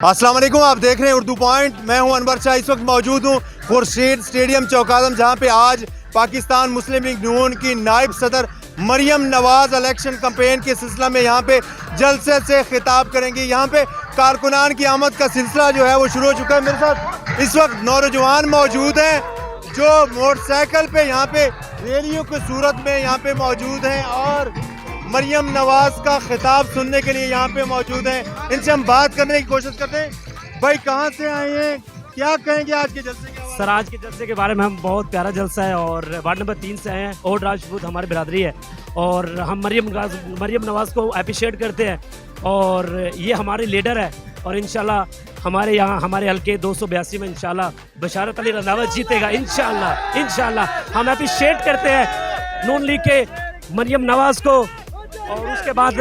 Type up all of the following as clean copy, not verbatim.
अस्सलाम वालेकुम, आप देख रहे हैं उर्दू पॉइंट। मैं हूं अनवर शाह। इस वक्त मौजूद हूं खुर्शीद स्टेडियम चौकाज़म, जहां पे आज पाकिस्तान मुस्लिम लीग नून की नायब सदर मरियम नवाज इलेक्शन कैंपेन के सिलसिला में यहाँ पे जलसे से खिताब करेंगी। यहाँ पे कारकुनान की आमद का सिलसिला जो है वो शुरू हो चुका है। मेरे साथ इस वक्त नौजवान मौजूद हैं जो मोटरसाइकिल पे यहाँ पे रैलियों की सूरत में यहाँ पे मौजूद हैं और मरियम नवाज का खिताब सुनने के लिए यहाँ पे मौजूद हैं। इनसे हम बात करने की कोशिश करते हैं। भाई, कहाँ से आए हैं, क्या कहेंगे आज के जलसे के? सर, आज के जलसे के बारे में हम बहुत प्यारा जलसा है और वार्ड नंबर 3 से आए हैं। और राजपूत हमारी बिरादरी है और हम मरियम नवाज को अप्रिशिएट करते हैं और ये हमारे लीडर है। और इंशाल्लाह हमारे यहाँ हमारे हल्के 282 में इंशाल्लाह बशारत अली रज़ावत जीतेगा। इंशाल्लाह हम अप्रिशिएट करते हैं नून लीग के मरियम नवाज को और उसके बाद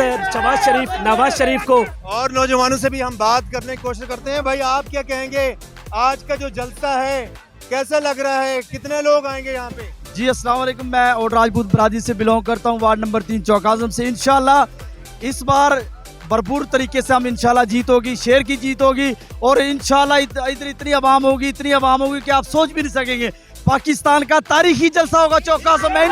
नवाज शरीफ को। और नौजवानों से भी हम बात करने की कोशिश करते हैं। भाई, आप क्या कहेंगे, आज का जो जलसा है कैसा लग रहा है, कितने लोग आएंगे यहाँ पे? जी अस्सलाम वालेकुम, मैं और राजपूत बरादरी से बिलोंग करता हूँ, वार्ड नंबर 3 चौकाज़म से। इंशाल्लाह इस बार भरपूर तरीके से हम इंशाल्लाह जीत होगी, शेर की जीत होगी और इंशाल्लाह इधर इतनी आवाम होगी कि आप सोच भी नहीं सकेंगे। पाकिस्तान का तारीखी जलसा होगा चौकाज़म में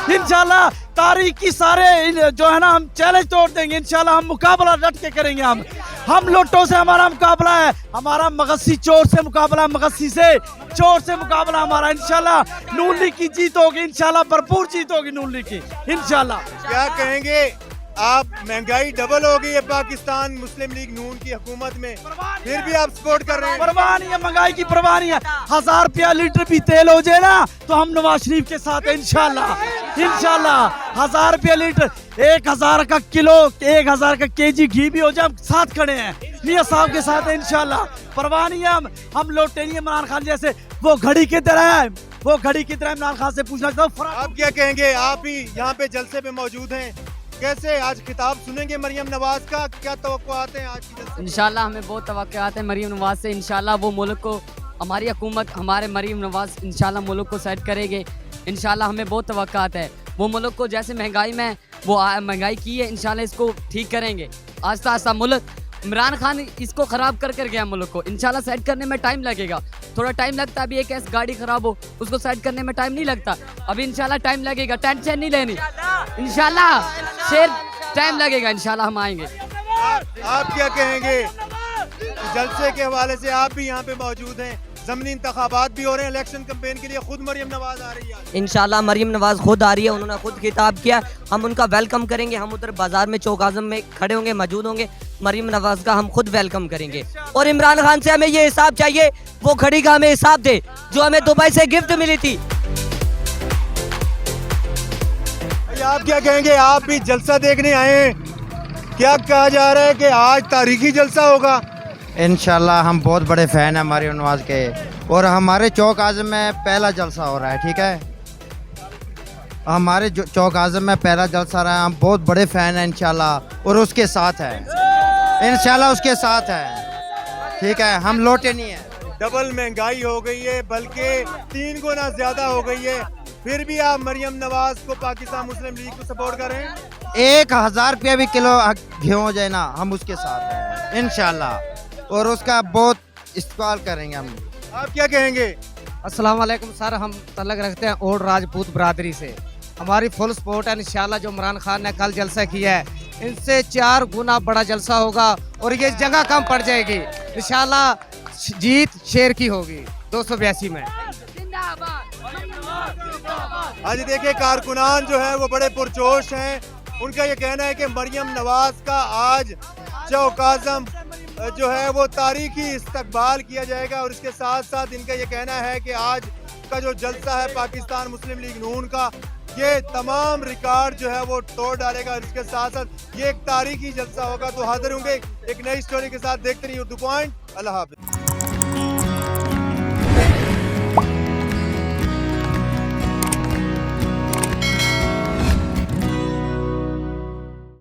इंशाल्लाह तारीख की सारे जो है ना हम चैलेंज तोड़ देंगे। इंशाल्लाह हम मुकाबला डट के करेंगे। हम लोटो से हमारा मुकाबला है, हमारा मगसी चोर से मुकाबला, मगसी से चोर से मुकाबला हमारा। इंशाल्लाह नून लीग की जीत होगी, इंशाल्लाह भरपूर जीत होगी नून लीग की इंशाल्लाह। क्या कहेंगे आप, महंगाई डबल हो गई है पाकिस्तान मुस्लिम लीग नून की हुकूमत में, फिर भी आप सपोर्ट कर रहे हैं? परवाह नहीं है, महंगाई की परवाह नहीं है। 1000 रुपया लीटर भी तेल हो जाए ना तो हम नवाज शरीफ के साथ है इंशाल्लाह। 1000 रुपया लीटर, 1000 का किलो, 1000 का केजी घी भी हो जाए, हम साथ खड़े हैं, मियां साहब के साथ है इंशाल्लाह। परवाह नहीं है, हम लौटे नहीं है इमरान खान जैसे वो घड़ी की तरह है, वो घड़ी की तरह। इमरान खान से पूछना चाहता हूँ, आप क्या कहेंगे? आप भी यहाँ पे जलसे पे मौजूद हैं, कैसे आज खिताब सुनेंगे मरियम नवाज का? क्या तवक्कुआत हैं आज की? इंशाल्लाह हमें बहुत तवक्कुआत है मरियम नवाज से। इंशाल्लाह वो मुल्क को, हमारी हुकूमत, हमारे मरियम नवाज इंशाल्लाह मुल्क को सेट करेंगे। इंशाल्लाह हमें बहुत तवक्कुआत है। वो मुल्क को जैसे महंगाई में वो महंगाई की है, इंशाल्लाह इसको ठीक करेंगे। आस्ता आस्ता मुल्क, इमरान खान इसको ख़राब कर गया मुल्क को, इंशाल्लाह सेट करने में टाइम लगेगा, थोड़ा टाइम लगता है। अभी एक ऐसी गाड़ी ख़राब हो उसको सेट करने में टाइम नहीं लगता, अभी इंशाल्लाह टाइम लगेगा, टेंशन नहीं लेनी। इंशाल्लाह शेर टाइम लगेगा, इंशाल्लाह हम आएंगे। आप क्या कहेंगे जलसे के हवाले से? आप भी यहाँ पे मौजूद हैं, ज़मीनी इंतखाबात भी हो रहे हैं, इलेक्शन कैंपेन के लिए खुद मरियम नवाज आ रही है। इंशाल्लाह मरियम नवाज खुद आ रही है, उन्होंने खुद खिताब किया, हम उनका वेलकम करेंगे। हम उधर बाजार में चौकाज़म में खड़े होंगे, मौजूद होंगे, मरियम नवाज का हम खुद वेलकम करेंगे। और इमरान खान से हमें ये हिसाब चाहिए, वो घड़ी का हमें हिसाब दे जो हमें दुबई से गिफ्ट मिली थी। आप क्या कहेंगे? आप भी जलसा देखने आए हैं, क्या कहा जा रहा है कि आज तारीखी जलसा होगा? इंशाल्लाह हम बहुत बड़े फ़ैन हैं मरियम नवाज के और हमारे चौक आज़म में पहला जलसा हो रहा है। ठीक है, हमारे चौक आज़म में पहला जलसा रहा है, हम बहुत बड़े फ़ैन हैं इंशाल्लाह और उसके साथ है, इंशाल्लाह उसके साथ है। ठीक है, हम लौटे नहीं हैं। डबल महंगाई हो गई है, बल्कि 3 गुना ज़्यादा हो गई है, फिर भी आप मरियम नवाज को, पाकिस्तान मुस्लिम लीग को सपोर्ट कर रहे हैं? 1000 रुपया भी किलो घी हो जाए ना, हम उसके साथ हैं इंशाल्लाह और उसका बहुत इस्तेमाल करेंगे हम। आप क्या कहेंगे? अस्सलाम वालेकुम सर, हम तल्लक रखते हैं और राजपूत बरादरी से, हमारी फुल सपोर्ट है। इंशाल्लाह जो इमरान खान ने कल जलसा किया है, इनसे 4 गुना बड़ा जलसा होगा और ये जगह कम पड़ जाएगी। इंशाल्लाह जीत शेर की होगी 282 में। आज देखिए कारकुनान जो है वो बड़े पुरजोश हैं। उनका ये कहना है कि मरियम नवाज का आज चौकाज़म जो है वो तारीखी इस्तकबाल किया जाएगा और इसके साथ साथ इनका ये कहना है कि आज का जो जलसा है पाकिस्तान मुस्लिम लीग नून का, ये तमाम रिकॉर्ड जो है वो तोड़ डालेगा और इसके साथ साथ ये एक तारीखी जलसा होगा। तो हाजिर होंगे एक नई स्टोरी के साथ, देखते रहिए उर्दू पॉइंट। अल्लाह हाफ़िज़।